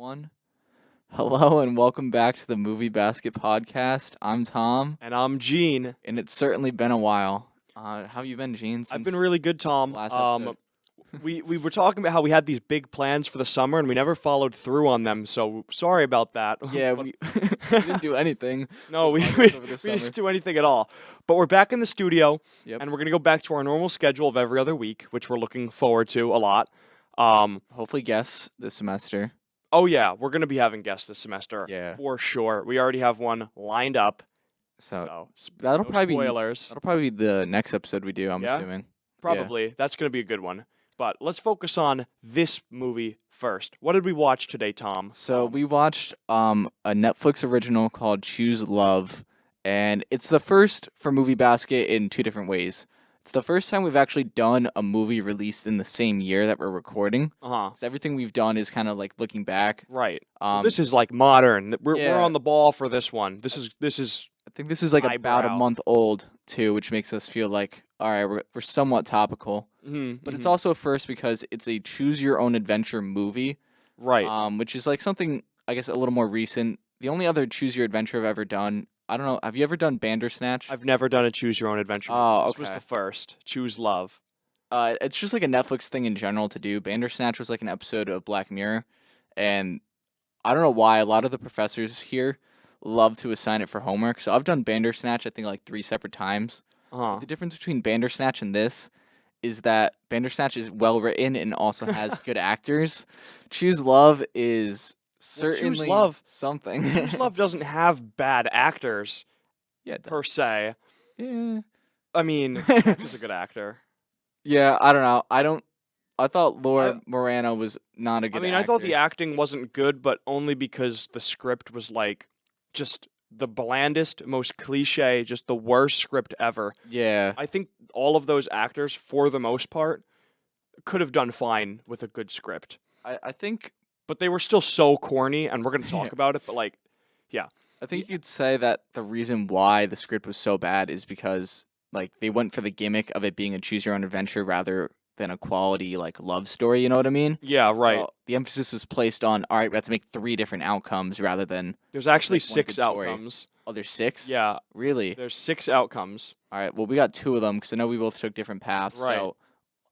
One. Hello and welcome back to the Movie Basket Podcast. I'm Tom, And I'm Gene. and it's certainly been a while. How have you been, Gene? I've Since been really good, Tom. last episode? We were talking about how we had these big plans for the summer and we never followed through on them. So sorry about that. Yeah, But we, we didn't do anything. no, we, podcast we, over the we summer. didn't do anything at all. But we're back in the studio, Yep. and we're gonna go back to our normal schedule of every other week, which we're looking forward to a lot. Hopefully, guests this semester. Oh yeah, we're gonna be having guests this semester Yeah. for sure. We already have one lined up. So So that'll no probably spoilers. be the next episode we do. I'm Yeah? assuming. Probably. That's going to be a good one. But let's focus on this movie first. What did we watch today, Tom? So we watched a Netflix original called Choose Love, and it's the first for Movie Basket in two different ways. It's the first time we've actually done a movie released in the same year that we're recording. Uh-huh. 'Cause everything we've done is kind of like looking back. Right. So Um, this is like modern. We're yeah. on the ball for this one. This is I think this is like about a Eyebrow. month old too, which makes us feel like all right, we're somewhat topical. But it's also a first because it's a choose your own adventure movie. right. Which is like something I guess a little more recent. The only other choose your adventure I've ever done, I don't know, have you ever done Bandersnatch? I've never done a choose your own adventure. Oh, This was okay. the first. Choose love. It's just like a Netflix thing in general to do. Bandersnatch was like an episode of Black Mirror, and I don't know why a lot of the professors here love to assign it for homework. So I've done Bandersnatch I think like 3 separate times. Uh-huh. The difference between Bandersnatch and this is that Bandersnatch is well written and also has good actors. Choose Love is Well, Choose certainly Love- something. Choose love doesn't have bad actors Yeah, it does. per se. yeah. I mean, Jack is a good actor. Yeah, I don't know. I thought Laura Morano was not a good I mean, actor. I thought the acting wasn't good, but only because the script was like just the blandest, most cliche, just the worst script ever. Yeah. I think all of those actors, for the most part, could have done fine with a good script. I think But they were still so corny, and we're going to talk Yeah. about it, but like, I think you'd say that the reason why the script was so bad is because like they went for the gimmick of it being a choose your own adventure rather than a quality like love story, you know what I mean? yeah, right. So the emphasis was placed on all right, we have to make 3 different outcomes rather than There's actually like one 6 good story. outcomes. oh there's 6? Yeah, Really? there's 6 outcomes. All right. Well, we got 2 of them cuz I know we both took different paths. Right. So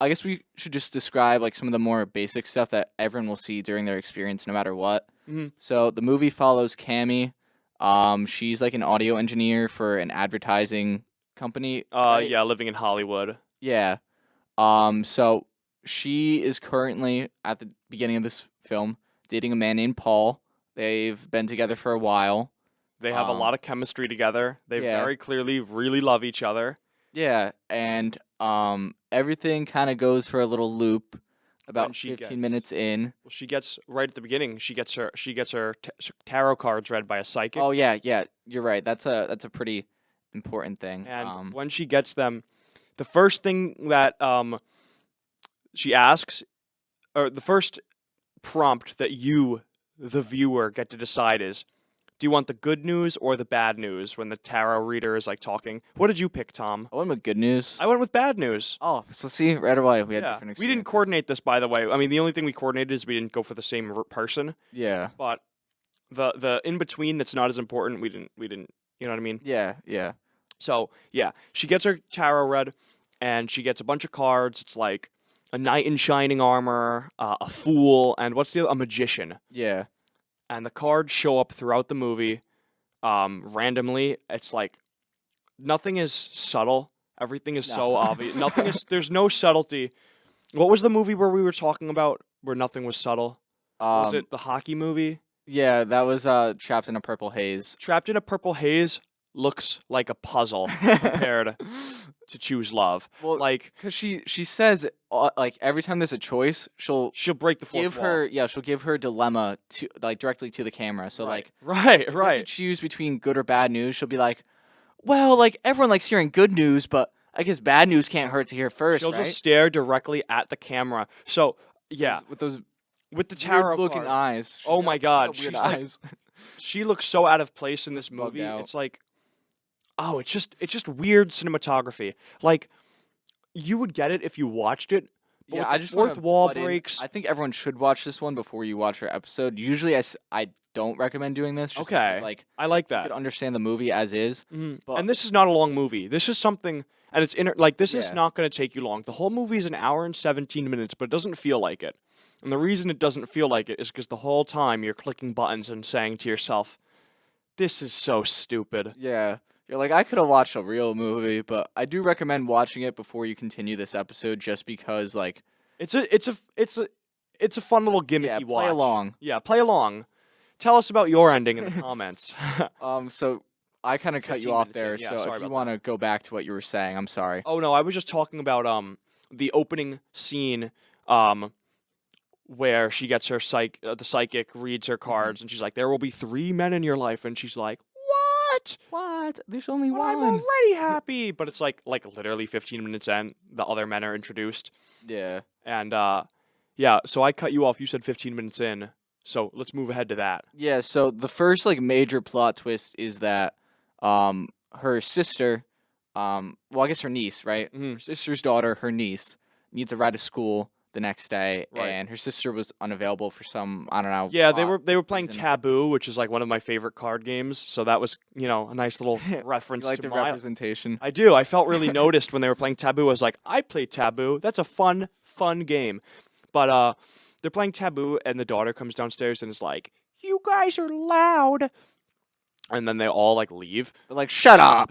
I guess we should just describe like some of the more basic stuff that everyone will see during their experience no matter what. Mhm. So the movie follows Cammy. She's like an audio engineer for an advertising company. right? Yeah, living in Hollywood. Yeah. So she is currently at the beginning of this film dating a man named Paul. They've been together for a while. They have a Um, lot of chemistry together. They yeah. very clearly really love each other. Yeah, and everything kind of goes for a little loop about she 15 gets- minutes in. Well, she gets right at the beginning. She gets her tarot cards read by a psychic. Oh yeah, you're right. That's a pretty important thing. And when she gets them, the first thing that she asks, or the first prompt that you, the viewer, get to decide is, do you want the good news or the bad news when the tarot reader is like talking? What did you pick, Tom? I went with good news. I went with bad news. Oh, so see, right away we had Yeah, different. we didn't experiences. coordinate this, by the way. I mean, the only thing we coordinated is we didn't go for the same person. Yeah, But the in between that's not as important. We didn't. You know what I mean? yeah. So yeah, she gets her tarot read, and she gets a bunch of cards. It's like a knight in shining armor, a fool, and a magician. Yeah. And the cards show up throughout the movie, randomly. It's like nothing is subtle. Everything is so No. obvious. Nothing is. There's no subtlety. What was the movie where we were talking about where nothing was subtle? Was it the hockey movie? Yeah, that was Trapped in a Purple Haze. Trapped in a Purple Haze looks like a puzzle compared to Choose Love. Well, Like because she says like every time there's a choice, she'll she'll break the fourth give wall. she'll give her dilemma to like directly to the camera. So like right, if you have to right. choose between good or bad news, she'll be like, well, like everyone likes hearing good news, but I guess bad news can't hurt to hear first, She'll right? just stare directly at the camera. So yeah, with those with the tarot weird looking card, eyes. Oh She's my got God, weird she's like- eyes. she looks so out of place in this bugged movie. out. It's like, oh, it's just weird cinematography. Like, you would get it if you watched it, But Yeah, with I the just wanna fourth wall butt in. breaks. I think everyone should watch this one before you watch our episode. Usually, I don't recommend doing this just because, Okay, like, I like you that. could understand the movie as is. But And this is not a long movie. This is something, and it's like this is yeah, not going to take you long. The whole movie is an hour and 17 minutes, but it doesn't feel like it. And the reason it doesn't feel like it is because the whole time you're clicking buttons and saying to yourself, "This is so stupid." yeah, you're like, I could have watched a real movie, but I do recommend watching it before you continue this episode, just because, like, It's a fun little gimmicky yeah, watch. play along. Yeah, play along. Tell us about your ending in the comments. So I kind of cut 15 you off minutes in, there. yeah, So sorry if you about want to go back to what you were saying, I'm sorry. Oh no, I was just talking about the opening scene where she gets her the psychic reads her cards and she's like, there will be 3 men in your life, and she's like, what? What? There's only But I'm one. already happy. But it's like literally 15 minutes in, the other men are introduced. Yeah. And yeah, so I cut you off. You said 15 minutes in. So let's move ahead to that. Yeah, so the first like major plot twist is that her sister, well, I guess her niece, right? Mhm. Her sister's daughter, her niece, needs a ride to school the next day, Right. and her sister was unavailable for some, I don't know. Yeah, they plot were playing reason. Taboo, which is like one of my favorite card games. So that was, a nice little You reference like to the my representation. I do. I felt really noticed when they were playing Taboo. I was like, I play Taboo. That's a fun game. But they're playing Taboo, and the daughter comes downstairs and is like, "You guys are loud," and then they all like leave. They're like, shut up.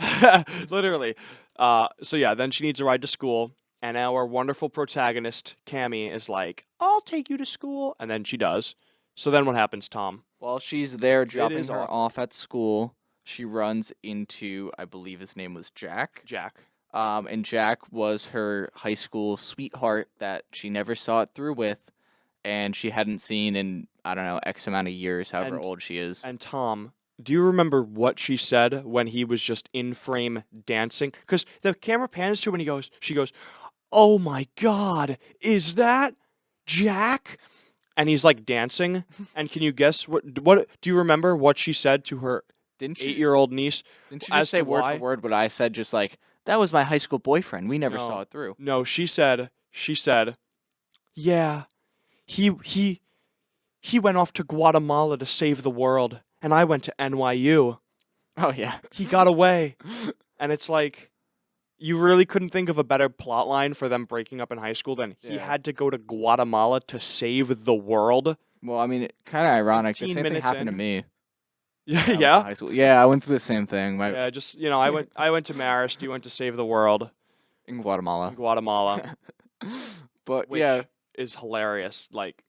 Literally. So yeah, then she needs a ride to school, and our wonderful protagonist Cammy is like, "I'll take you to school," and then she does. So then what happens, Tom? While she's there dropping is her awkward. off at school, she runs into, I believe his name was Jack. Jack. And Jack was her high school sweetheart that she never saw it through with, and she hadn't seen in, I don't know, X amount of years, however And- old she is. And Tom, do you remember what she said when he was just in frame dancing? Because the camera pans to him and she goes, "Oh my God, is that Jack?" And he's like dancing. And can you guess what do you remember what she said to her Didn't she, 8-year-old niece? didn't she as just say to word why? for word what I said, just like, that was my high school boyfriend. We never No. saw it through. No, she said, "Yeah, he went off to Guatemala to save the world, and I went to NYU. Oh, yeah. He got away." And it's like, you really couldn't think of a better plot line for them breaking up in high school than he Yeah. had to go to Guatemala to save the world. Well, I mean, kind of ironic. The 15 same thing minutes happened to in. me. Yeah, when I was in yeah. high school. Yeah, I went through the same thing. Yeah, just I went to Marist, you went to save the world In in Guatemala. Guatemala, But which yeah, is hilarious. Like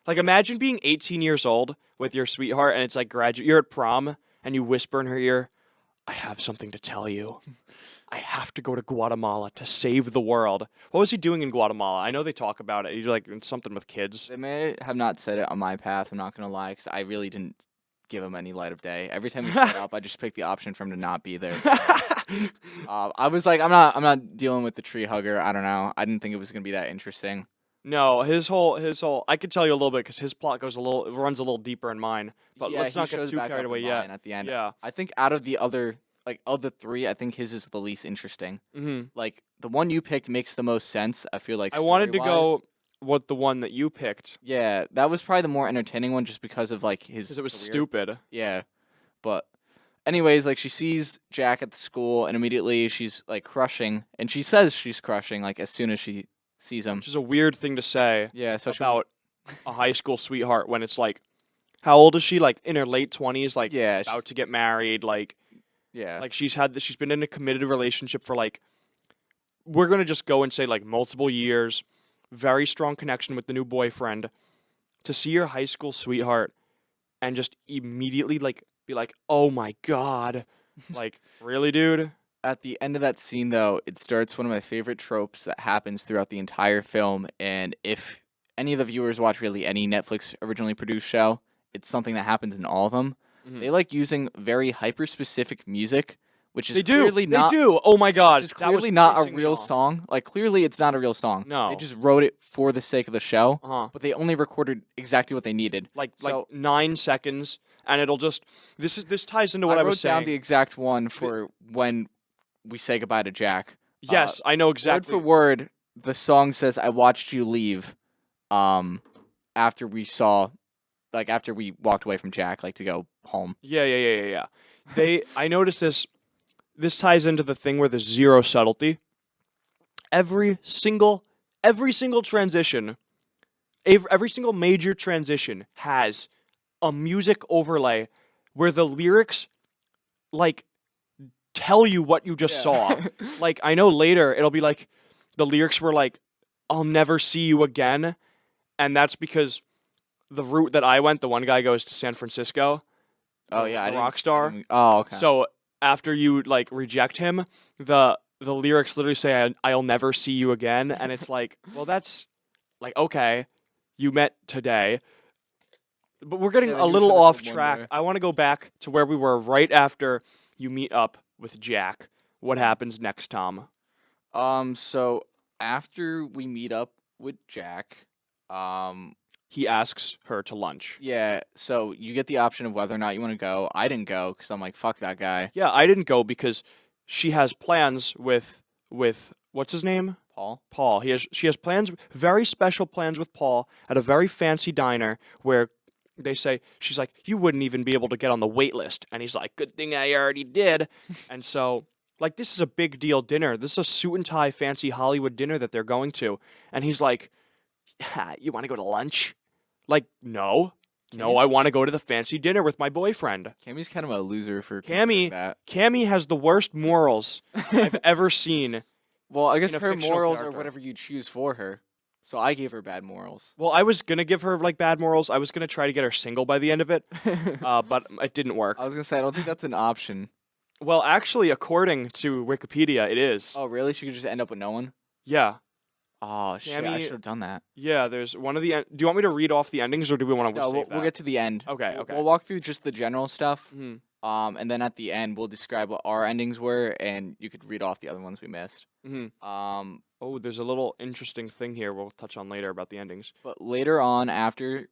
imagine being 18 years old with your sweetheart, and it's like you're at prom, and you whisper in her ear, "I have something to tell you. I have to go to Guatemala to save the world." What was he doing in Guatemala? I know they talk about it. He's like something with kids. they may have not said it on my path. I'm not gonna lie, because I really didn't give him any light of day. Every time he showed up, I just picked the option for him to not be there. I was like, I'm not dealing with the tree hugger. I don't know. I didn't think it was gonna be that interesting. No, his whole. I could tell you a little bit because his plot runs a little deeper in mine. But Yeah, let's he not get shows too back carried up away in yet. mine at the end. Yeah. I think out of the other, like, of the three, I think his is the least interesting. Hmm. Like, the one you picked makes the most sense. I feel like I wanted to story-wise. go with the one that you picked Yeah, that was probably the more entertaining one, just because of like his. because it was career. stupid. Yeah, but anyways, like she sees Jack at the school, and immediately she's like crushing, and she says she's crushing like as soon as she sees him. Which is a weird thing to say Yeah, so about a high school sweetheart when it's like, how old is she? Like in her late 20s, like yeah, about to get married. Like she's been in a committed relationship for like, we're gonna just go and say like multiple years, very strong connection with the new boyfriend. To see your high school sweetheart and just immediately like be like, "Oh my God," like really, dude? At the end of that scene, though, it starts one of my favorite tropes that happens throughout the entire film. And if any of the viewers watch really any Netflix originally produced show, it's something that happens in all of them. Mhm. They like using very hyper specific music, which is They do. clearly not. They do. Oh my God, Which is that was clearly not a pissing me real off. song. Like, clearly it's not a real song. No. They just wrote it for the sake of the show, Uh-huh. but they only recorded exactly what they needed. Like So- 9 seconds, and it'll just this ties into what I I was wrote down saying. the exact one for when we say goodbye to Jack. Yes, I know Word exactly. for word, the song says, "I watched you leave," um, after we saw, like after we walked away from Jack, like to go home. Yeah. I noticed this. This ties into the thing where there's zero subtlety. Every single transition, every single major transition has a music overlay where the lyrics like tell you what you just saw. Like I know later it'll be like the lyrics were like, "I'll never see you again," and that's because the route that I went, the one guy goes to San Francisco. Oh yeah, the rock star. Oh okay. So after you like reject him, the lyrics literally say, "I'll never see you again," and it's like, well, that's like okay, you met today, but we're getting Yeah, they a knew each little other off from one track. day. I want to go back to where we were right after you meet up with Jack. What happens next, Tom? So after we meet up with Jack, He asks her to lunch. yeah, so you get the option of whether or not you want to go. I didn't go because I'm like, fuck that guy, Yeah, I didn't go because she has plans with what's his name? Paul. Paul. She has plans, very special plans with Paul at a very fancy diner where they say she's like, "You wouldn't even be able to get on the wait list," and he's like, "Good thing I already did." And so, like, this is a big deal dinner. This is a suit and tie, fancy Hollywood dinner that they're going to, and he's like, "You want to go to lunch?" Like, no. No, I want to go to the fancy dinner with my boyfriend. Cammy's kind of a loser for considering Cammy, that. Cammy has the worst morals I've ever seen. Well, I guess a her fictional morals are character. whatever you choose for her. So I gave her bad morals. Well, I was gonna give her like bad morals. I was gonna try to get her single by the end of it, but it didn't work. I was gonna say I don't think that's an option. Well, actually, according to Wikipedia, it is. Oh really? She could just end up with no one? Yeah, Oh shit! I Cammy- should have done that. yeah. There's one of the. Do you want me to read off the endings, or do we want to No, save we'll that? get to the end. Okay, We'll- okay. We'll walk through just the general stuff. Mhm. And then at the end we'll describe what our endings were, and you could read off the other ones we missed. Mhm. Um, Oh, there's a little interesting thing here we'll touch on later about the endings. but later on, after,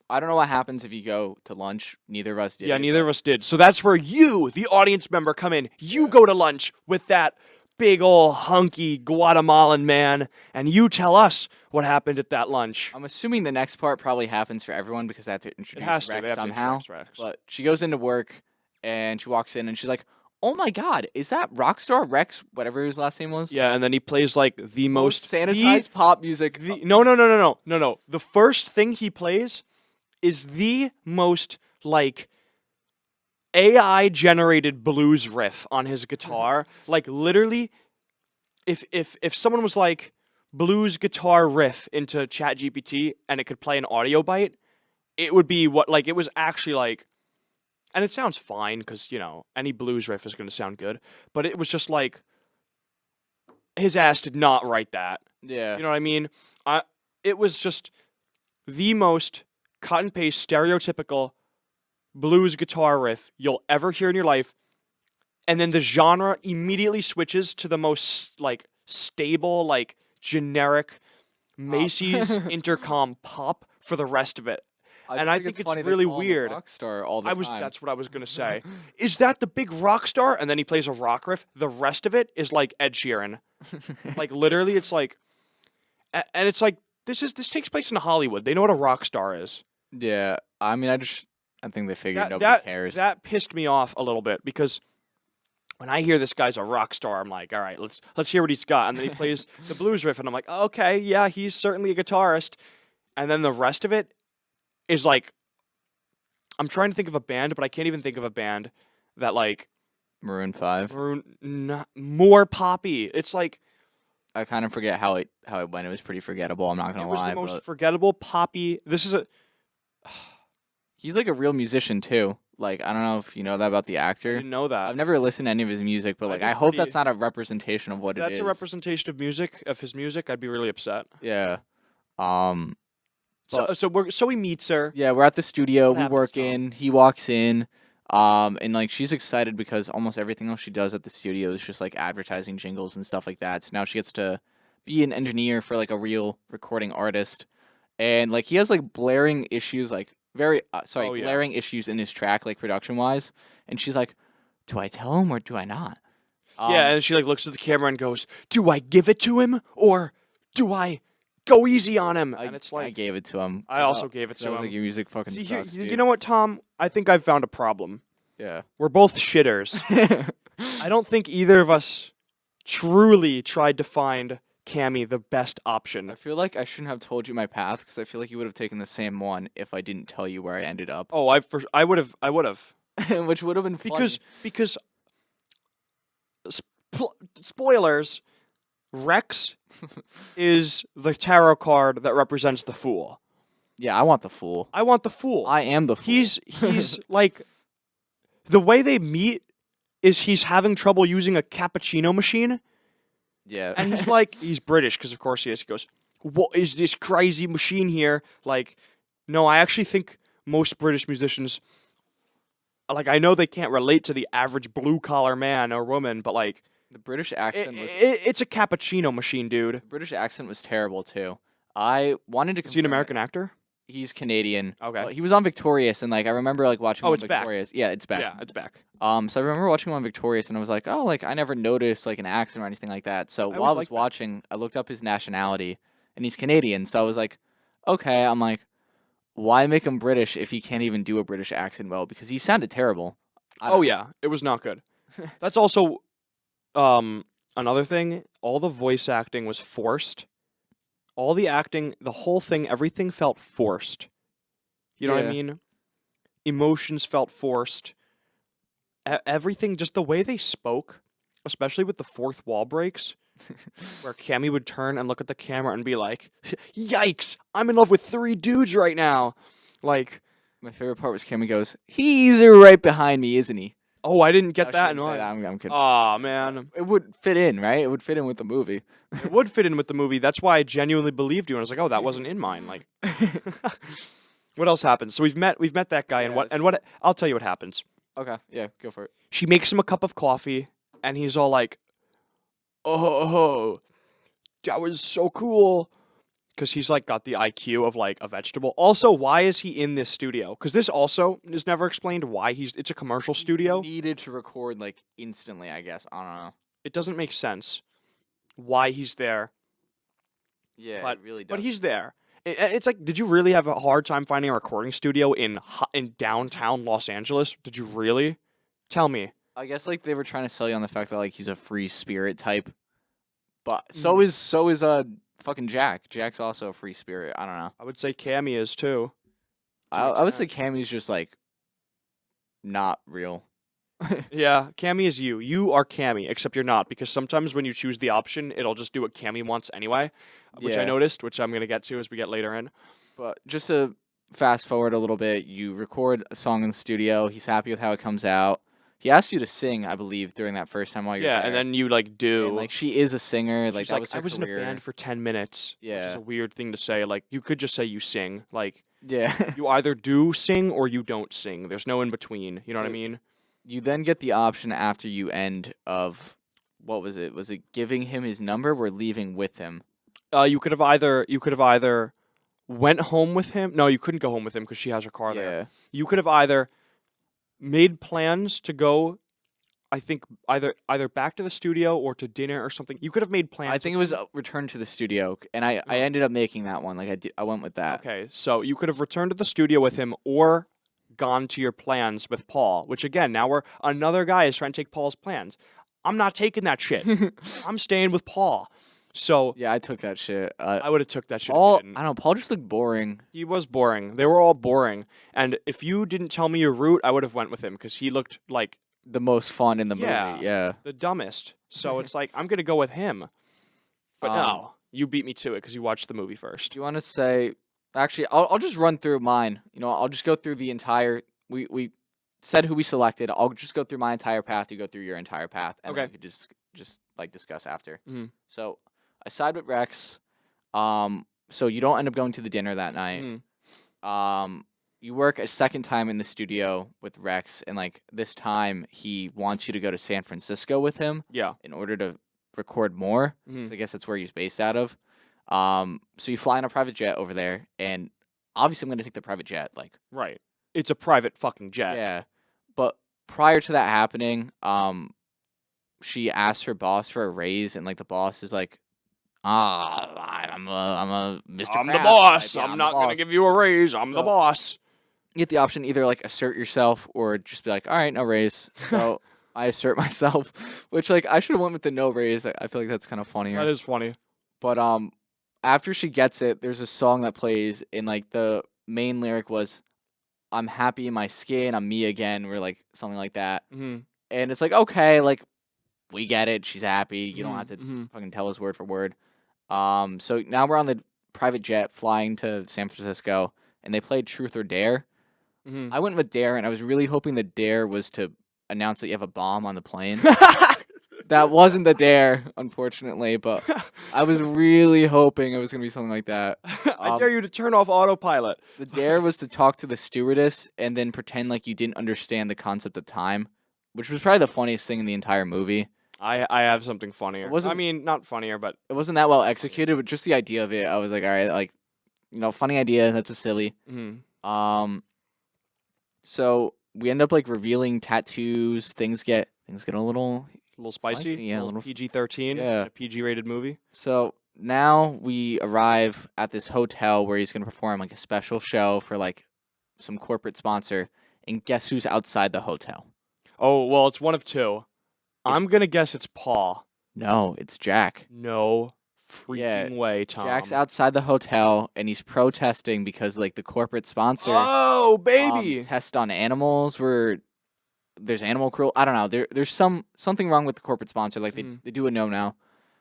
I don't know what happens if you go to lunch. Neither of us did. Yeah, it, neither but- of us did. So that's where you, the audience member, come in. You go to lunch with that big ol' hunky Guatemalan man, and you tell us what happened at that lunch. I'm assuming the next part probably happens for everyone because I have to It introduce has to. Rex They have somehow. to Rex. But she goes into work and she walks in and she's like, "Oh my god, is that Rockstar Rex, whatever his last name was?" Yeah, and then he plays like the most sanitized pop music. No. The first thing he plays is the most like AI generated blues riff on his guitar. Like literally, if someone was like blues guitar riff into ChatGPT and it could play an audio bite, it would be what like it was actually like. And it sounds fine because, you know, any blues riff is going to sound good. But it was just like, his ass did not write that. Yeah. You know what I mean? It was just the most cut and paste, stereotypical blues guitar riff you'll ever hear in your life. And then the genre immediately switches to the most, like, stable, like, generic Macy's intercom pop for the rest of it. And I think it's funny they really call him a weird. Rockstar all the time. That's what I was gonna say. Is that the big rock star? And then he plays a rock riff. The rest of it is like Ed Sheeran. Like literally, it's like, and it's like this takes place in Hollywood. They know what a rock star is. Yeah. I mean, I think they figured nobody cares. That pissed me off a little bit because when I hear this guy's a rock star, I'm like, all right, let's hear what he's got. And then he plays the blues riff, and I'm like, okay, yeah, he's certainly a guitarist. And then the rest of it is like, I'm trying to think of a band, but I can't even think of a band that like Maroon 5. more poppy. It's like I kind of forget how it went. It was pretty forgettable. I'm not it gonna was lie, the most but forgettable poppy. This is a he's like a real musician too. Like I don't know if you know that about the I actor. didn't know that. I've never listened to any of his music, but I'd like be I hope pretty- that's not a representation of what If it that's is. a representation of his music, I'd be really upset. Yeah. So he meets her. Yeah, we're at the studio. What We happens, work Tom? in. He walks in. And like she's excited because almost everything else she does at the studio is just like advertising jingles and stuff like that. So now she gets to be an engineer for like a real recording artist. And like he has like blaring issues, like Oh, yeah. blaring issues in his track, like production wise. And she's like, "Do I tell him or do I not?" Yeah, and she like looks at the camera and goes, "Do I give it to him or do I go easy on him? And it's I like, gave it to him. I also gave it 'cause to I was him. like, your music fucking See, sucks, you dude. know what, Tom? I think I've found a problem. Yeah. We're both shitters. I don't think either of us truly tried to find Cammy the best option. I feel like I shouldn't have told you my path because I feel like you would have taken the same one if I didn't tell you where I ended up. Oh, I would have. Which would have been funny. Because spoilers, Rex is the tarot card that represents the fool. Yeah, I want the fool. I want the fool. I am the fool. He's like, the way they meet is he's having trouble using a cappuccino machine, yeah. and he's like, he's British because of course he is. He goes, "What is this crazy machine here?" Like, no, I actually think most British musicians, like, I know they can't relate to the average blue collar man or woman, but like, the British accent was it's a cappuccino machine, dude. the British accent was terrible too. I wanted to. Is he an confirm it. American actor? He's Canadian. Okay. He was on Victorious, and like I remember like watching. Oh, him on it's back. Victorious. Yeah, it's back. Yeah, it's back. So I remember watching him on Victorious, and I was like, oh, like I never noticed like an accent or anything like that. So I while I always was liked that. watching, I looked up his nationality, and he's Canadian. So I was like, okay. I'm like, why make him British if he can't even do a British accent well? Because he sounded terrible. I Oh don't- yeah, it was not good. That's also another thing. All the voice acting was forced. All the acting, the whole thing, everything felt forced. You know what I Yeah. mean? Emotions felt forced. Everything, just the way they spoke, especially with the fourth wall breaks, where Cammy would turn and look at the camera and be like, "Yikes! I'm in love with 3 dudes right now." Like, My favorite part was Cammy goes, he's right behind me, isn't he? oh, I didn't I get that in shouldn't say mind. that. I'm kidding. Aw, man. It would fit in, right? It would fit in with the movie. It would fit in with the movie. That's why I genuinely believed you. And I was like, oh, that wasn't in mine. Like, what else happens? So we've met that guy, and Yes. what I'll tell you what happens. Okay, yeah, go for it. She makes him a cup of coffee, and he's all like, "Oh, that was so cool," because he's like got the IQ of like a vegetable. Also, why is he in this studio? Because this also is never explained why it's a commercial studio. Needed to record like instantly, I guess. I don't know. It doesn't make sense why he's there. Yeah, But- it really does. But he's there. It's like, did you really have a hard time finding a recording studio in downtown Los Angeles? Did you really? Tell me. I guess like they were trying to sell you on the fact that like he's a free spirit type. But Mm. so is fucking Jack. Jack's also a free spirit. I don't know. I would say Cammy is too. To I an would say extent. Cammy's just like not real. Yeah, Cammy is you. You are Cammy, except you're not, because sometimes when you choose the option, it'll just do what Cammy wants anyway, which I Yeah. noticed, which I'm gonna get to as we get later in. But just to fast forward a little bit, you record a song in the studio. He's happy with how it comes out. He asked you to sing, I believe, during that first time while you're Yeah, there. and then you like do. And, like she is a singer. Like She's that like, was her I was career. in a band for 10 minutes. Which is Yeah. a weird thing to say. Like, you could just say you sing. Like, Yeah. you either do sing or you don't sing. There's no in between. You know what I So- mean? You then get the option after you end of what was it? Was it giving him his number or leaving with him? You could have either went home with him. No, you couldn't go home with him because she has her car there. Yeah. You could have either made plans to go. I think either back to the studio or to dinner or something. You could have made plans. I think it was return to the studio, and I Oh. ended up making that one. Like I went with that. Okay, so you could have returned to the studio with him or gone to your plans with Paul. Which again, now another guy is trying to take Paul's plans. I'm not taking that shit. I'm staying with Paul. So Yeah, I took that shit. I would have took that shit. If you Paul, didn't. I don't know. Paul just looked boring. He was boring. They were all boring. And if you didn't tell me your route, I would have went with him because he looked like The most fun in the Yeah. movie. Yeah. the dumbest. So it's like I'm gonna go with him. But no, you beat me to it because you watched the movie first. Do you want to say? Actually, I'll just run through mine. You know, I'll just go through the entire. We said who we selected. I'll just go through my entire path. You go through your entire path, and then Okay. we could just like discuss after. Mhm. So I side with Rex. So you don't end up going to the dinner that night. Mhm. You work a second time in the studio with Rex, and like this time he wants you to go to San Francisco with him Yeah. in order to record more. Mhm. So I guess that's where he's based out of. So you fly in a private jet over there, and obviously I'm gonna take the private jet. Like, Right. It's a private fucking jet. yeah. But prior to that happening, she asked her boss for a raise, and like the boss is like, I'm a Mr. I'm the Krabs boss. type. Yeah, I'm the not gonna boss." give you a raise. I'm the So- boss. You get the option either like assert yourself or just be like, all right, no raise. So I assert myself, which like I should have went with the no raise. I feel like that's kind of funnier. That is funny. But after she gets it, there's a song that plays, and like the main lyric was, "I'm happy in my skin, I'm me again," or like something like that. Mm-hmm. And it's like, okay, like we get it. She's happy. You don't have to Mm-hmm. fucking tell us word for word. So now we're on the private jet flying to San Francisco, and they played Truth or Dare. Mm-hmm. I went with Dare, and I was really hoping the Dare was to announce that you have a bomb on the plane. That wasn't the Dare, unfortunately, but I was really hoping it was going to be something like that. I dare you to turn off autopilot. The Dare was to talk to the stewardess and then pretend like you didn't understand the concept of time, which was probably the funniest thing in the entire movie. I have something funnier. wasn't- I mean, not funnier, but It wasn't that well executed, but just the idea of it, I was like, all right, like, funny idea. That's a silly. So we end up like revealing tattoos. Things get a little. a little spicy. Spicy, yeah, a a little little s- PG-13. yeah. A PG-rated movie. So now we arrive at this hotel where he's gonna perform like a special show for like some corporate sponsor, and guess who's outside the hotel? Oh well, it's one of two. I'm gonna guess it's Paul. No, it's Jack. No freaking Yeah, way, Tom. Jack's outside the hotel and he's protesting because like the corporate sponsor Oh baby. test on animals where there's animal cruel. I don't know. There's something wrong with the corporate sponsor. Like they do a no now.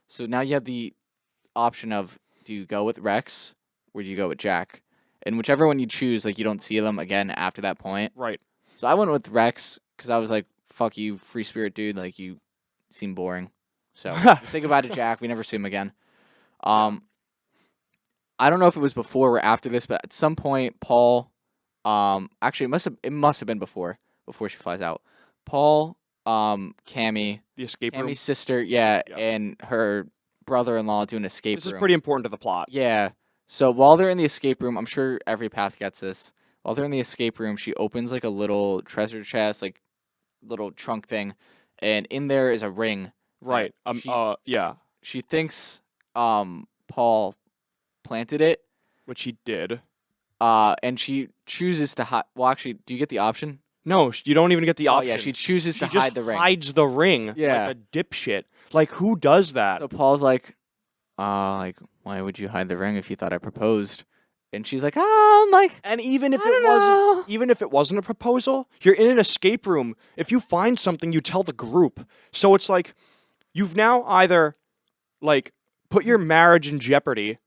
So now you have the option of, do you go with Rex or do you go with Jack? And whichever one you choose, like you don't see them again after that point. Right. So I went with Rex because I was like, fuck you, free spirit dude. Like you seem boring. So we say goodbye to Jack. We never see him again. I don't know if it was before or after this, but at some point, Paul, actually it must have been before she flies out. Paul, Cammy, The escape room. Cammy's sister, yeah, Yeah. and her brother-in-law do an escape This room. is pretty important to the plot. Yeah. So while they're in the escape room, I'm sure every path gets this. While they're in the escape room, she opens like a little treasure chest, like little trunk thing, and in there is a ring. Right. Yeah. She thinks Paul planted it, Which he did. and she chooses to hide. Well, actually, do you get the option? No, you don't even get the Oh option. yeah, she chooses to just hide the ring. hides the ring. Yeah. Like a dipshit. Like who does that? So Paul's like, why would you hide the ring if you thought I proposed? And she's like, I'm like, And even if I don't it wasn't, know. even if it wasn't a proposal, you're in an escape room. If you find something, you tell the group. So it's like, you've now either like put your marriage in jeopardy,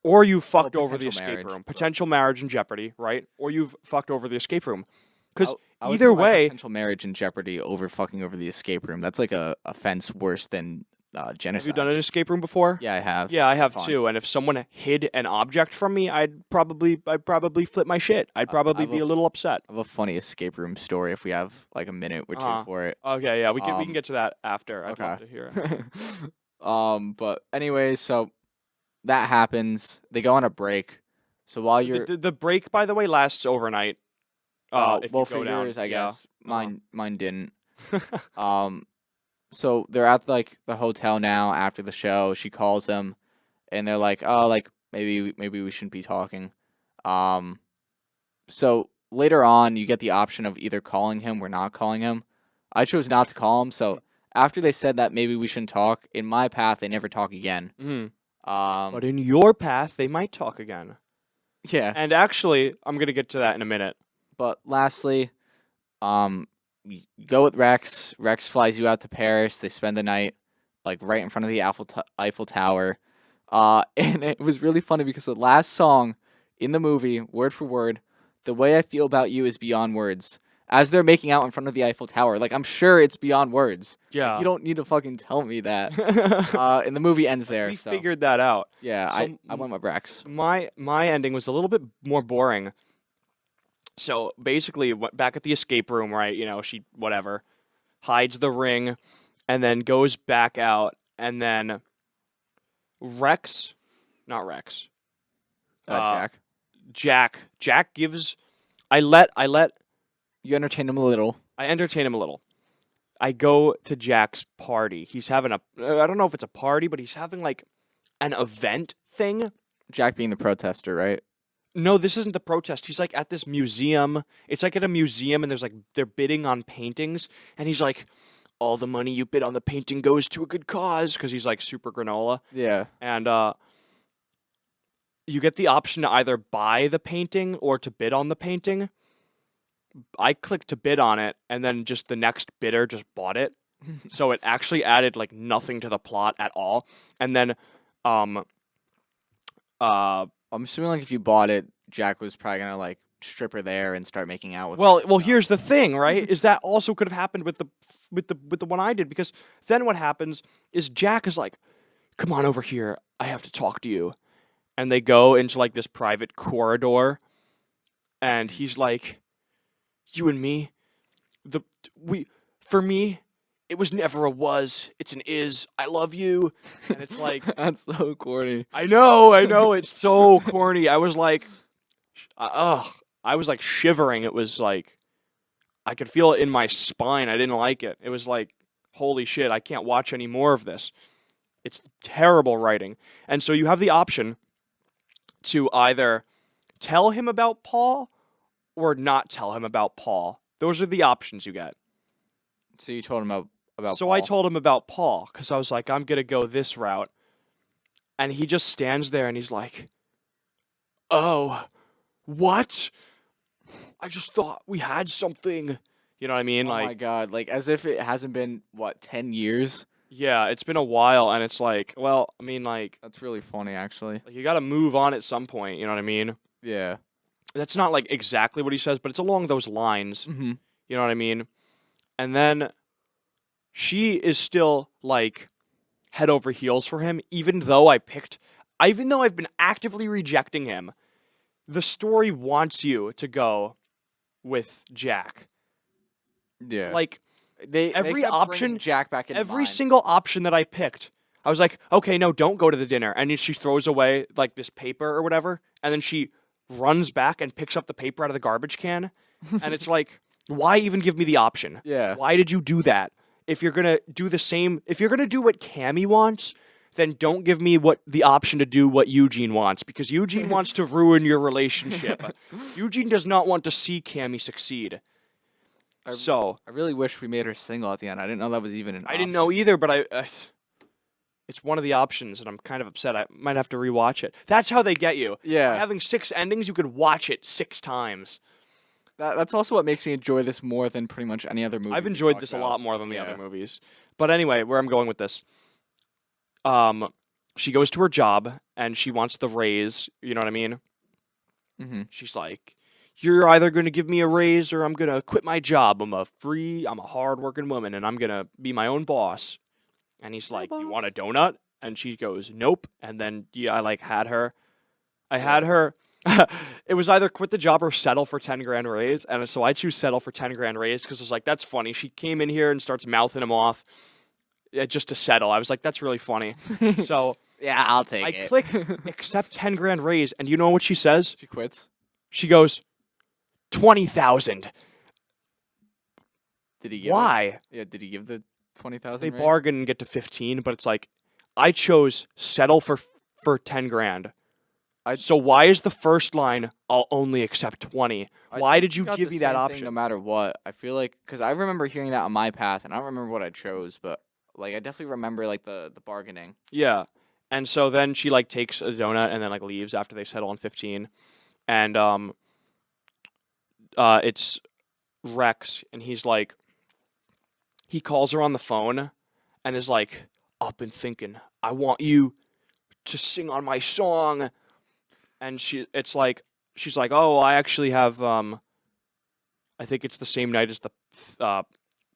or you fucked over the potential escape marriage, room. but- Potential marriage in jeopardy, right? Or you've fucked over the escape room. Because I would either put my way, potential marriage in jeopardy over fucking over the escape room. That's like a offense worse than have genocide. you done an escape room before? Yeah, I have. Yeah, I have Fun. too. And if someone hid an object from me, I'd probably flip my shit. I'd probably I've be a little upset. I have a funny escape room story if we have like a minute or two Uh-huh. for it. Okay, yeah, we can Um, get to that after. I'd okay. love to hear it. But anyway, so that happens. They go on a break. So while you're The break, by the way, lasts overnight. If well, you for go down. yours, I yeah. guess mine didn't. So they're at like the hotel now after the show. She calls him, and they're like, "Oh, like maybe we shouldn't be talking." So later on, you get the option of either calling him or not calling him. I chose not to call him. So after they said that maybe we shouldn't talk, in my path they never talk again. Mhm. Um, But in your path, they might talk again. yeah. And actually, I'm gonna get to that in a minute. But lastly, you go with Rex. Rex flies you out to Paris. They spend the night like right in front of the Eiffel Tower. And it was really funny because the last song in the movie, word for word, "The way I feel about you is beyond words." As they're making out in front of the Eiffel Tower, like I'm sure it's beyond words. Like, Yeah. you don't need to fucking tell me that. And the movie ends there. We so figured that out. yeah, so I went with Rex. My ending was a little bit more boring. So basically, back at the escape room, right? You know, she whatever hides the ring, and then goes back out, and then not Rex, Jack gives. I You entertained him a little. entertain him a little. I go to Jack's party. He's having I don't know if it's a party, but he's having like an event thing. Jack being the protester, right? No, this isn't the protest. He's like at this museum. It's like at a museum, and there's like they're bidding on paintings, and he's like, all the money you bid on the painting goes to a good cause because he's like super granola, Yeah. and you get the option to either buy the painting or to bid on the painting. I clicked to bid on it, and then just the next bidder just bought it. So it actually added like nothing to the plot at all. And then, uh, I'm assuming like if you bought it, Jack was probably gonna like strip her there and start making out with her. well, here's the thing, right? Is that also could have happened with the one I did, because then what happens is Jack is like, "Come on over here, I have to talk to you," and they go into like this private corridor, and he's like, "You and me, for me, it was never a was, it's an is. I love you," and it's like, That's so corny. I know, it's so corny. I was like, I was like shivering. It was like, I could feel it in my spine. I didn't like it. It was like, holy shit, I can't watch any more of this. It's terrible writing. And so you have the option to either tell him about Paul or not tell him about Paul. Those are the options you get. So you told him about So Paul. I told him about Paul because I was like, I'm going to go this route. And he just stands there and he's like, "Oh, what? I just thought we had something." You know what I mean? Oh Like, my god! Like as if it hasn't been what 10 years. yeah, it's been a while, and it's like, well, I mean, like That's really funny, actually. you got to move on at some point. You know what I mean? Yeah. That's not like exactly what he says, but it's along those lines. Mm-hmm. You know what I mean? And then she is still like head over heels for him, even though even though I've been actively rejecting him. The story wants you to go with Jack. Yeah. Like they every kept bringing option- Jack back in every single option that I picked, I was like, okay, no, don't go to the dinner. And then she throws away like this paper or whatever, and then she runs back and picks up the paper out of the garbage can. And it's like, why even give me the option? Yeah. Why did you do that? If you're gonna do the same, if you're gonna do what Cammy wants, then don't give me the option to do what Eugene wants, because Eugene wants to ruin your relationship. Eugene does not want to see Cammy succeed. I So really wish we made her single at the end. I didn't know that was even an I didn't know either, but it's one of the options, and I'm kind of upset. I might have to rewatch it. That's how they get you. By Yeah. having 6 endings, you could watch it 6 times. That's also what makes me enjoy this more than pretty much any other movie. I've we enjoyed talked this a about. lot more than the Yeah. other movies. But anyway, where I'm going with this. She goes to her job and she wants the raise, you know what I mean? Mhm. She's like, "You're either going to give me a raise or I'm going to quit my job. I'm a hardworking woman and I'm going to be my own boss." And he's like, "You want a donut?" And she goes, "Nope." And then I like had her. I had her. It was either quit the job or settle for 10 grand raise. And so I choose settle for 10 grand raise because it's like, that's funny. She came in here and starts mouthing him off just to settle. I was like, that's really funny. So Yeah, I'll take I it. click accept 10 grand raise. And you know what she says? She quits. She goes, 20,000. Did he give Why? Yeah, did he give the 20,000? They bargain and get to 15, but it's like, I chose settle for 10 grand. So why is the first line, "I'll only accept 20"? Why did you give me that option? No matter what. I feel like because I remember hearing that on my path, and I don't remember what I chose, but like I definitely remember like the bargaining. Yeah. And so then she like takes a donut and then like leaves after they settle on 15. And it's Rex, and he's like, he calls her on the phone and is like, "I've been thinking, I want you to sing on my song." And she's like, "Oh, I actually have I think it's the same night as the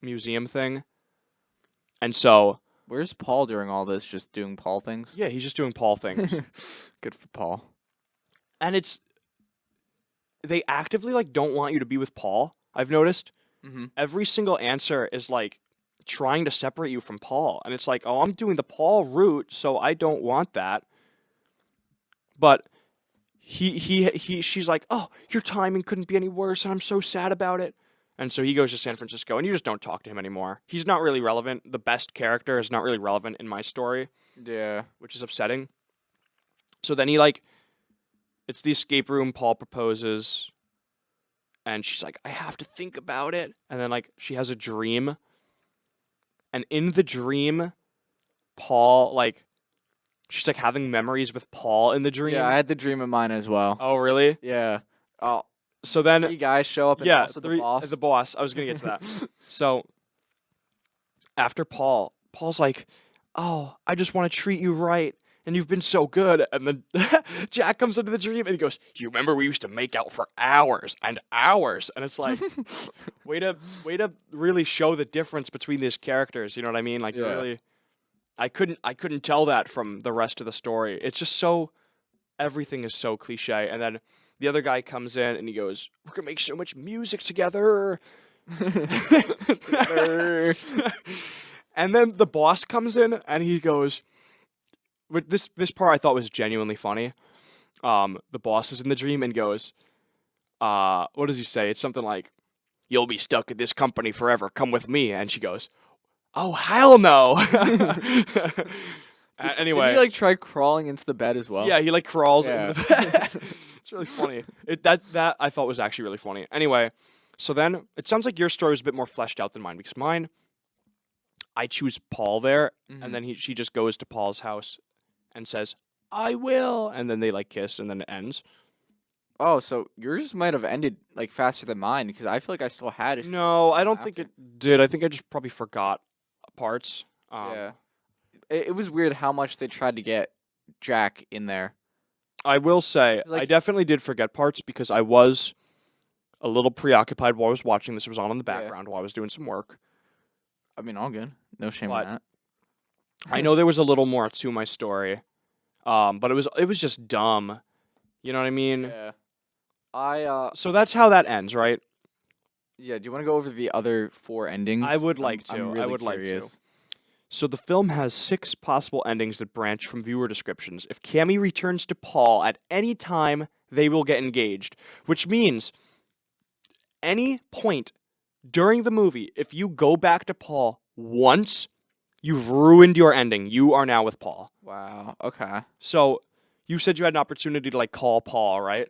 museum thing." And so Where's Paul during all this? Just doing Paul things? yeah, he's just doing Paul things. Good for Paul. And they actively like don't want you to be with Paul. I've noticed Mm-hmm. every single answer is like trying to separate you from Paul, and it's like, "Oh, I'm doing the Paul route, so I don't want that." But she's like, "Oh, your timing couldn't be any worse, and I'm so sad about it." And so he goes to San Francisco, and you just don't talk to him anymore. He's not really relevant. The best character is not really relevant in my story, Yeah. which is upsetting. So then it's the escape room. Paul proposes, and she's like, I have to think about it. And then she has a dream, and in the dream, Paul she's having memories with Paul in the dream. Yeah, I had the dream in mine as well. Oh, really? Yeah. Oh, So then, 3 guys show up and yeah, also the boss. The boss. I was gonna get to that. So after Paul's like, oh, I just want to treat you right, and you've been so good. And then Jack comes into the dream and he goes, you remember we used to make out for hours and hours? And it's like, way to really show the difference between these characters. You know what I mean? Yeah. Really, I couldn't tell that from the rest of the story. It's just so, everything is so cliche. And then the other guy comes in and he goes, we're gonna make so much music together. And then the boss comes in and he goes, but this part I thought was genuinely funny. The boss is in the dream and goes, what does he say? It's something like, you'll be stuck at this company forever. Come with me. And she goes, oh, hell no. Anyway. Did he try crawling into the bed as well? Yeah, he crawls Yeah. into the bed. It's really funny. That I thought was actually really funny. Anyway, so then it sounds like your story was a bit more fleshed out than mine, because mine, I choose Paul there, and then she just goes to Paul's house and says, I will, and then they kiss, and then it ends. Oh, so yours might have ended faster than mine, because I feel like I still had it. No, I don't think after. it did. I think I just probably forgot parts. Yeah. It was weird how much they tried to get Jack in there. I will say, I definitely did forget parts because I was a little preoccupied while I was watching this. It was on in the background while I was doing some work. I mean, all good. No shame But in that. I know there was a little more to my story, but it was just dumb. You know what I mean? Yeah. So that's how that ends, right? Yeah, do you want to go over the other 4 endings? I would like to. I'm really I would curious. like to. So the film has 6 possible endings that branch from viewer descriptions. If Cammy returns to Paul at any time, they will get engaged, which means any point during the movie, if you go back to Paul once, you've ruined your ending. You are now with Paul. Wow. Okay. So you said you had an opportunity to call Paul, right?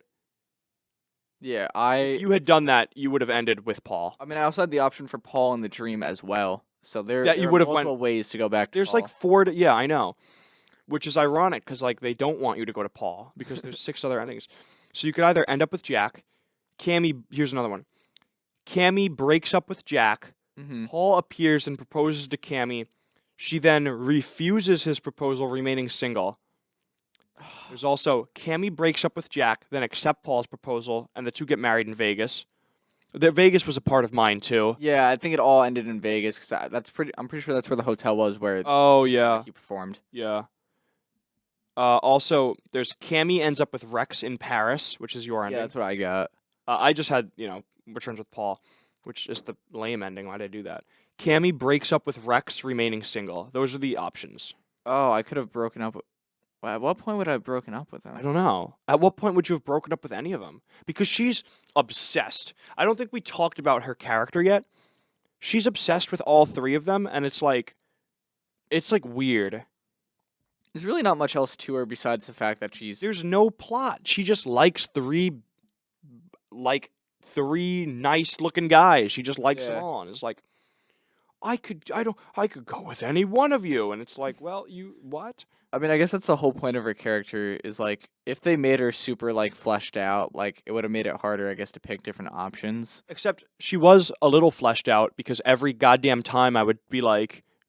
Yeah, If you had done that, you would have ended with Paul. I mean, I also had the option for Paul in the dream as well. So there Yeah, you are would have multiple ways to go back to There's Paul. 4 yeah, I know. Which is ironic because they don't want you to go to Paul because there's 6 other endings. So you could either end up with Jack, Cammy, here's another one. Cammy breaks up with Jack. Paul appears and proposes to Cammy. She then refuses his proposal, remaining single. There's also Cammy breaks up with Jack, then accepts Paul's proposal, and the two get married in Vegas. Vegas was a part of mine too. Yeah, I think it all ended in Vegas because I'm pretty sure that's where the hotel was where Oh yeah, he performed. yeah. Also, there's Cammy ends up with Rex in Paris, which is your ending. Yeah, that's what I got. I just had returns with Paul, which is the lame ending. Why did I do that? Cammy breaks up with Rex, remaining single. Those are the options. Oh, I could have broken up. At what point would I have broken up with him? I don't know. At what point would you have broken up with any of them? Because she's obsessed. I don't think we talked about her character yet. She's obsessed with all 3 of them, and it's weird. There's really not much else to her besides the fact that There's no plot. She just likes 3 nice looking guys. She just likes them all. And it's I could go with any one of you. And it's well, you what? I mean, I guess that's the whole point of her character is if they made her super fleshed out, it would have made it harder, I guess, to pick different options. Except she was a little fleshed out because every goddamn time I would be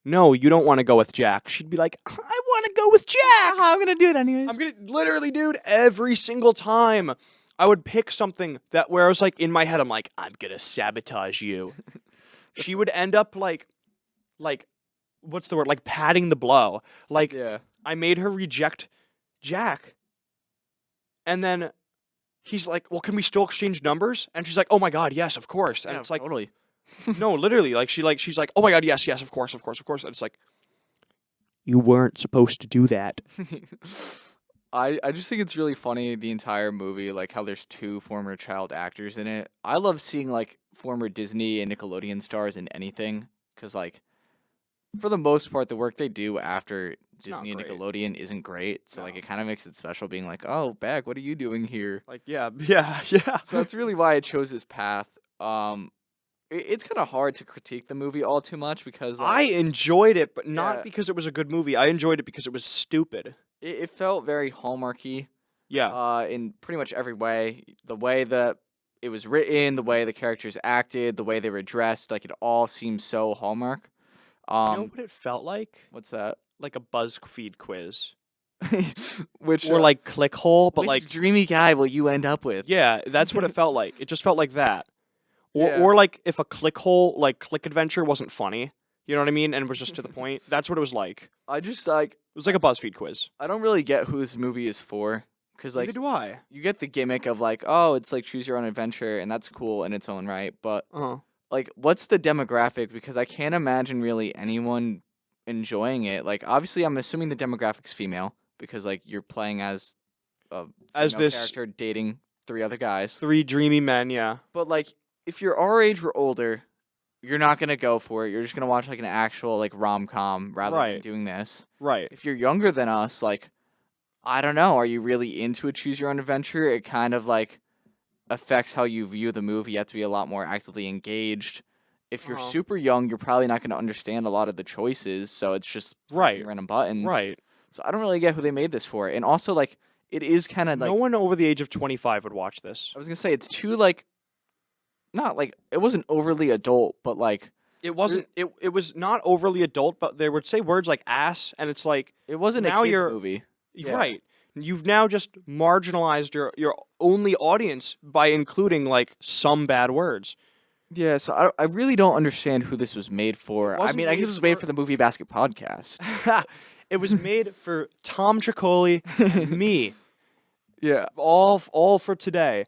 no, you don't want to go with Jack. She'd be I want to go with Jack. I'm gonna do it anyways. I'm gonna literally, dude, every single time I would pick something where I was in my head, I'm I'm gonna sabotage you. She would end up what's the word? Padding the blow. Yeah. I made her reject Jack. And then he's well, can we still exchange numbers? And she's oh my god, yes, of course. And it's totally. no, literally, she's oh my god, yes, of course. And it's you weren't supposed to do that. I just think it's really funny the entire movie, how there's 2 former child actors in it. I love seeing former Disney and Nickelodeon stars in anything because for the most part, the work they do after not Disney and great. Nickelodeon Nickelodeon isn't great. So like No. it kind of makes it special being like, oh, Beck, what are you doing here? Like, yeah, yeah. So that's really why I chose this path. It's kind of hard to critique the movie all too much because I enjoyed it, but not Yeah. because it was a good movie. I enjoyed it because it was stupid. it felt very Hallmarky. Yeah. In pretty much every way. The way that it was written, the way the characters acted, the way they were dressed, like it all seems so Hallmark. You know Um, what it felt like? what's that? Like a BuzzFeed quiz. which Or like ClickHole, but which like dreamy guy will you end up with? yeah, that's what it felt like. It just felt like that. Or Yeah. or like if a ClickHole like Click Adventure wasn't funny. You know what I mean? And it was just to the point. That's what it was like. I just like It was like a BuzzFeed quiz. I don't really get who this movie is for because Neither like do I. you get the gimmick of like, oh, it's like choose your own adventure and that's cool in its own right, but Uh-huh. like what's the demographic? Because I can't imagine really anyone enjoying it. Like obviously I'm assuming the demographic's female because like you're playing as a As female this- character dating 3 other guys. 3 dreamy men, yeah. But like if you're our age or older, you're not gonna go for it. You're just gonna watch like an actual like rom-com rather than Right. doing this. Right. If you're younger than us, like I don't know, are you really into a choose your own adventure? It kind of like affects how you view the movie. You have to be a lot more actively engaged. If you're Uh-huh. super young, you're probably not going to understand a lot of the choices, so it's just pressing Right. random buttons. Right. So I don't really get who they made this for. And also like it is kind of like No one over the age of 25 would watch this. I was going to say it's too like not like it wasn't overly adult, but like It wasn't it was not overly adult, but they would say words like ass and it's like it wasn't Now a kids you're- movie. Yeah. right. You've now just marginalized your only audience by including like some bad words. Yeah, so I really don't understand who this was made for. I wasn't mean, I guess made it was made for- for the Movie Basket podcast. It was made for Tom Tricoli and me, Yeah. all for today.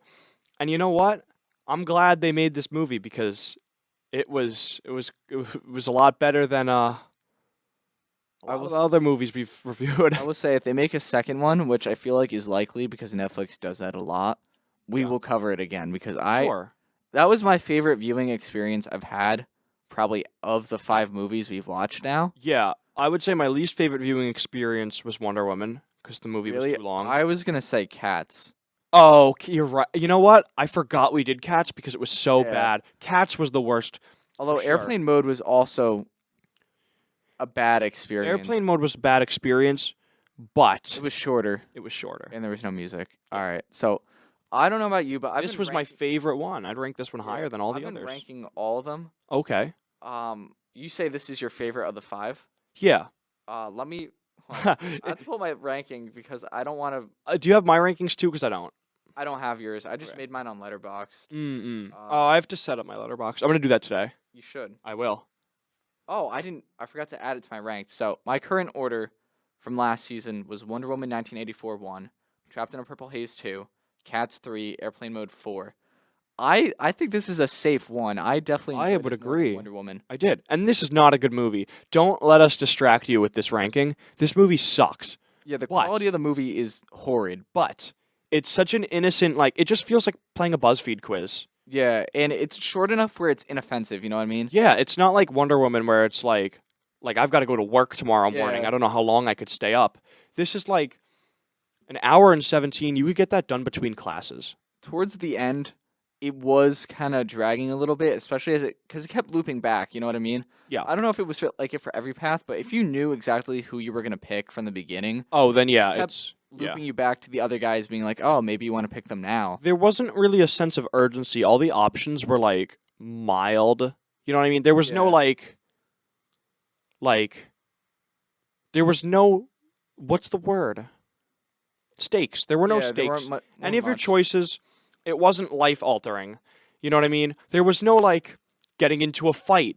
And you know what? I'm glad they made this movie because it was a lot better than a lot of was- other movies we've reviewed. I will say if they make a second one, which I feel like is likely because Netflix does that a lot, we Yeah. will cover it again because Sure. that was my favorite viewing experience I've had probably of the 5 movies we've watched now. Yeah, I would say my least favorite viewing experience was Wonder Woman because the movie Really? was too long. I was going to say Cats. Oh, you're right. You know what? I forgot we did Cats because it was so Yeah. bad. Cats was the worst. Although sure. Airplane Mode was also a bad experience. Airplane Mode was a bad experience, but It was shorter it was shorter. and there was no music. All right. So I don't know about you, but This was my favorite one. I'd rank this one higher than all the I've been others. ranking all of them. Okay. You say this is your favorite of the 5? Yeah. Let me. hold on. I have to pull my ranking because I don't want to. Do you have my rankings too? Because I don't. I don't have yours. I just Okay. made mine on Letterboxd. Oh, I have to set up my letterbox. I'm gonna do that today. You should. I will. Oh, I didn't. I forgot to add it to my ranked. So my current order from last season was Wonder Woman 1984 1, Trapped in a Purple Haze 2, Cats 3, Airplane Mode 4. I think this is a safe one. I definitely. I enjoyed would this more than agree. Wonder Woman. I did. And this is not a good movie. Don't let us distract you with this ranking. This movie sucks. Yeah, the What? quality of the movie is horrid. But it's such an innocent, like, it just feels like playing a BuzzFeed quiz. Yeah, and it's short enough where it's inoffensive. You know what I mean? Yeah, it's not like Wonder Woman where it's like I've got to go to work tomorrow morning. Yeah. I don't know how long I could stay up. This is like an hour and 17. You could get that done between classes. Towards the end, it was kind of dragging a little bit, especially because it kept looping back. You know what I mean? Yeah. I don't know if it was like it for every path, but if you knew exactly who you were gonna pick from the beginning, Oh, then yeah, kept it's looping you back to the other guys, being like, "Oh, maybe you want to pick them now." there wasn't really a sense of urgency. All the options were like mild. You know what I mean? There was no Yeah. like there was no what's the word? Stakes. There were no Yeah, there weren't stakes. mu- Any of your much. choices, it wasn't life altering. You know what I mean? There was no like getting into a fight.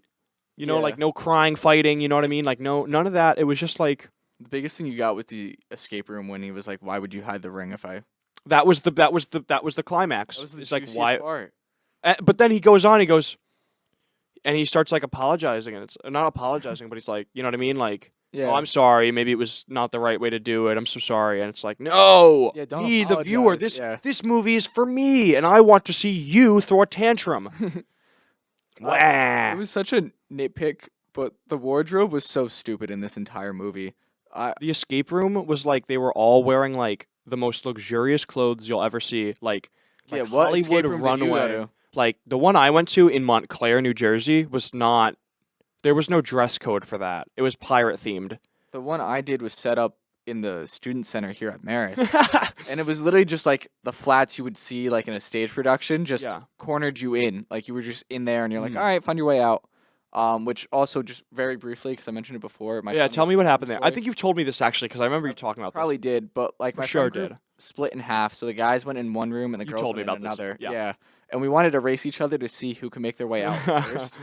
You know, Yeah. like no crying, fighting, you know what I mean? Like none of that. It was just like The biggest thing you got was the escape room when he was like, "Why would you hide the ring if I?" that was the climax. That was the It's like juiciest why part. but then he goes on, he goes and he starts like apologizing and it's not apologizing, but he's like, you know what I mean? Like, Yeah, oh, I'm sorry, maybe it was not the right way to do it. I'm so sorry. And it's like, no. Yeah, don't me, the viewer, apologize. Yeah. this movie is for me and I want to see you throw a tantrum. Wah. It was such a nitpick But the wardrobe was so stupid in this entire movie. The escape room was like they were all wearing like the most luxurious clothes you'll ever see, like Yeah, what escape Hollywood room did you go runway. to? Like the one I went to in Montclair, New Jersey, was not. There was no dress code for that. It was pirate themed. The one I did was set up in the student center here at Marist. And it was literally just like the flats you would see like in a stage production, just Yeah. cornered you in. Like you were just in there and you're like, Mhm. all right, find your way out. Which also just very briefly, because I mentioned it before. My Yeah, friend tell was me what telling happened the there. I story. think you've told me this actually because I remember you talking about Probably did, but like this. my For sure friend group did. split in half. So the guys went in one room and the You girls told went me in about this, another. yeah. And we wanted to race each other to see who could make their way out first.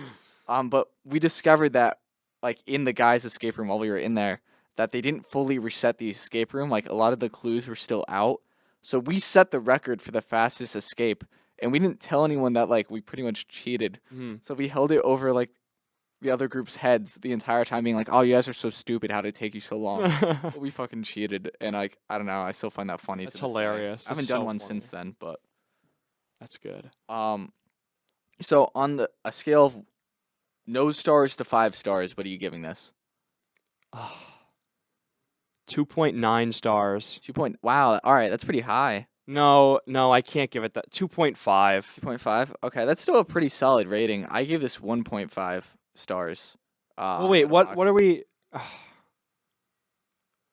But we discovered that like in the guys' escape room while we were in there, that they didn't fully reset the escape room. Like a lot of the clues were still out. So we set the record for the fastest escape, and we didn't tell anyone that like we pretty much cheated. Mhm. So we held it over like the other group's heads the entire time, being like, "Oh, you guys are so stupid. How did it take you so long?" But we fucking cheated, and like I don't know. I still find that funny. That's to this day. hilarious. I haven't That's done so one funny. since then, but That's good. So on a scale of no stars to 5 stars, what are you giving this? 2.9 stars. 2 point. Wow. All right, that's pretty high. No, I can't give it that. 2.5. 2.5. Okay, that's still a pretty solid rating. I gave this 1.5 stars. Well, on wait, what are Letterboxd, we?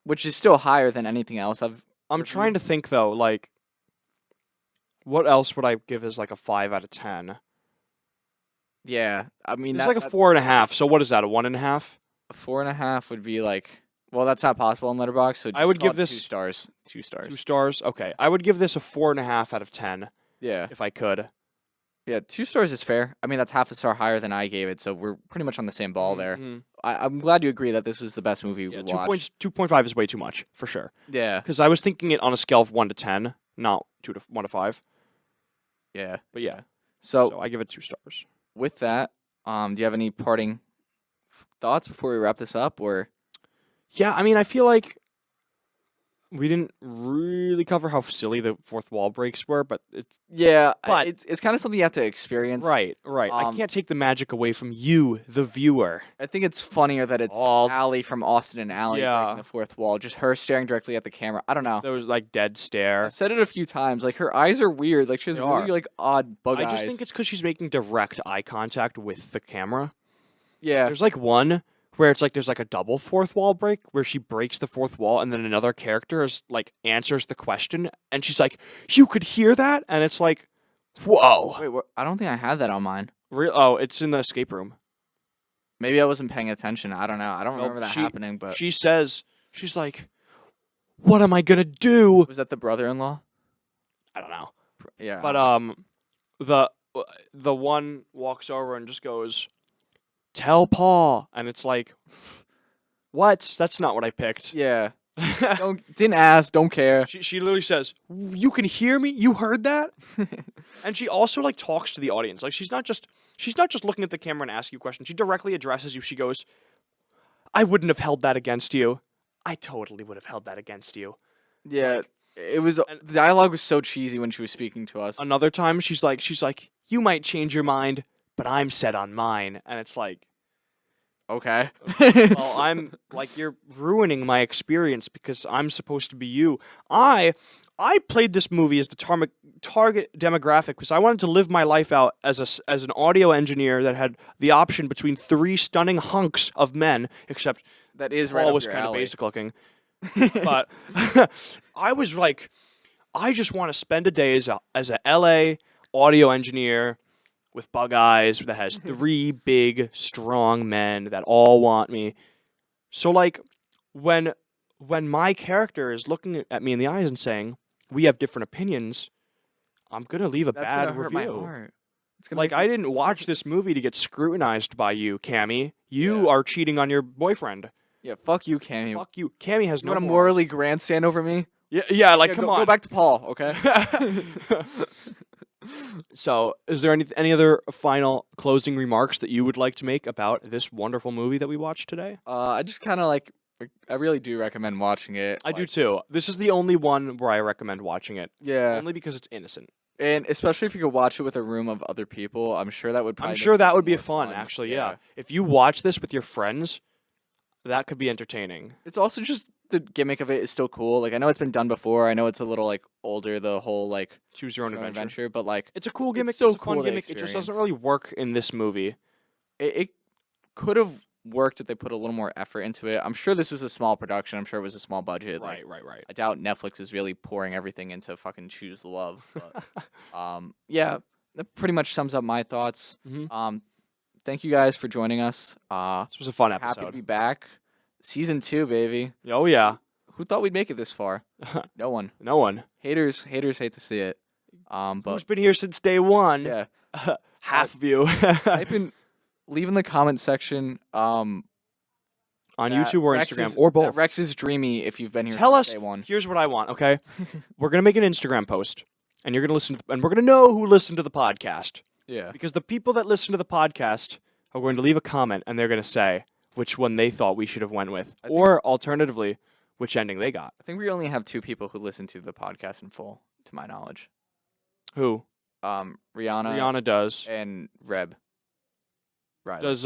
Which is still higher than anything else I've. I'm reviewed. trying to think though, like, what else would I give as like a 5 out of 10? Yeah, I mean It's that, like a 4.5. So what is that? A 1.5? a 4.5 would be like. Well, that's not possible on Letterboxd. So I would just call give it this 2 stars. 2 stars. 2 stars. Okay, I would give this a 4.5 out of 10 Yeah, if I could. yeah. 2 stars is fair. I mean, that's half a star higher than I gave it, so we're pretty much on the same ball there. Mhm. I'm glad you agree that this was the best movie Yeah, we watched. 2.5 is way too much for sure. Yeah, Because I was thinking it on a scale of 1 to 10, not 1 to 5. yeah. But yeah, So so I give it 2 stars. with that, do you have any parting thoughts before we wrap this up, or? Yeah, I mean, I feel like we didn't really cover how silly the fourth wall breaks were, but it's Yeah, But- it's kind of something you have to experience. right. I Um, can't take the magic away from you, the viewer. I think it's funnier that it's All- Allie from Austin and Allie Yeah. breaking the fourth wall, just her staring directly at the camera. I don't know. There was like dead stare. I've said it a few times. Like her eyes are weird. Like she has They really are. like odd bug I eyes. just think it's because she's making direct eye contact with the camera. yeah. There's like one where it's like there's like a double fourth wall break where she breaks the fourth wall and then another character is like answers the question and she's like, "You could hear that?" And it's like, "Whoa!" Wait, what? I don't think I had that on mine. Oh, it's in the escape room. Maybe I wasn't paying attention. I don't know. I don't Nope, remember that she- happening. But She says, she's like, "What am I gonna do?" was that the brother-in-law? I don't know. Yeah. But the one walks over and just goes, "Tell Paul," and it's like, "What? That's not what I picked." yeah. Didn't ask. Don't care. She literally says, "You can hear me? You heard that?" And she also like talks to the audience. Like she's not just looking at the camera and asking you questions. She directly addresses you. She goes, "I wouldn't have held that against you. I totally would have held that against you." Yeah. Like- It was and- the dialogue was so cheesy when she was speaking to us. Another time she's like, "You might change your mind, but I'm set on mine." And it's like, Okay. well, I'm like, you're ruining my experience because I'm supposed to be you. I played this movie as the target demographic because I wanted to live my life out as an audio engineer that had the option between 3 stunning hunks of men, except That is right Paul up was your kind of alley. basic looking. But I was like, I just want to spend a day as a LA audio engineer with bug eyes that has 3 big, strong men that all want me. So like when my character is looking at me in the eyes and saying, "We have different opinions," I'm gonna leave a That's bad gonna hurt review. my heart. It's gonna Like make I me- didn't watch this movie to get scrutinized by you, Cammy. You are cheating on your boyfriend. Yeah, fuck you, Cammy. Fuck you. Cammy has You no want to morals. morally grandstand over me? Yeah, like Yeah, come go, on. Go back to Paul, okay? So, is there any other final closing remarks that you would like to make about this wonderful movie that we watched today? I just kind of like. I really do recommend watching it. I do like, too. This is the only one where I recommend watching it, Yeah. only because it's innocent. And especially if you could watch it with a room of other people, I'm sure that would probably I'm make sure it that would be more fun, actually. Yeah. Yeah. If you watch this with your friends, that could be entertaining. It's also just the gimmick of it is still cool. Like I know it's been done before. I know it's a little like older, the whole like Choose your own your own adventure. adventure, but like It's a cool gimmick. so It's a fun cool to gimmick. It just doesn't experience. really work in this movie. it could have worked if they put a little more effort into it. I'm sure this was a small production. I'm sure it was a small budget. Like, Right. I doubt Netflix is really pouring everything into fucking Choose Love. But, yeah, that pretty much sums up my thoughts. Mhm. Thank you guys for joining us. This was a fun Happy to episode. be back. Season 2, baby. Oh yeah. Who thought we'd make it this far? No one. No one. Haters hate to see it. Who's But been here since day one? yeah, Half of you. leave in the comment section. On that YouTube or Rex Instagram is- or that both. Rex is dreamy if you've been here Tell since us. day one. Here's what I want. Okay, we're gonna make an Instagram post, and you're gonna listen, and we're gonna know who listened to the podcast, Yeah. because the people that listen to the podcast are going to leave a comment, and they're gonna say which one they thought we should have went with, I think- or alternatively, which ending they got. I think we only have 2 people who listen to the podcast in full, to my knowledge. Who? Rihanna, Rihanna does. and Reb. Right. Does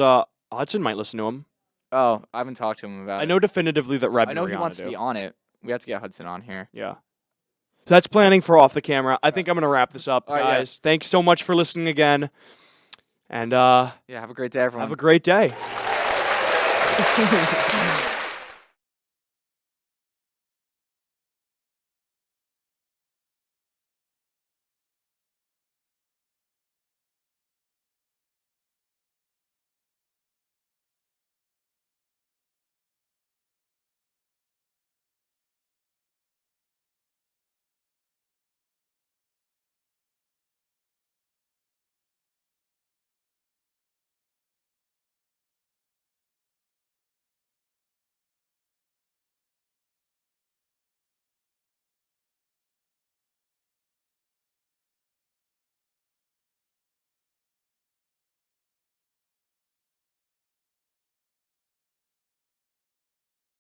Hudson might listen to him? Oh, I haven't talked to him about I it. know definitively that Reb I and know he Rihanna wants do. to be on it. We have to get Hudson on here. Yeah. So that's planning for off the camera. I think I'm gonna wrap this up, All right, yeah. guys. Thanks so much for listening again, and Yeah, have a great day, everyone. have a great day.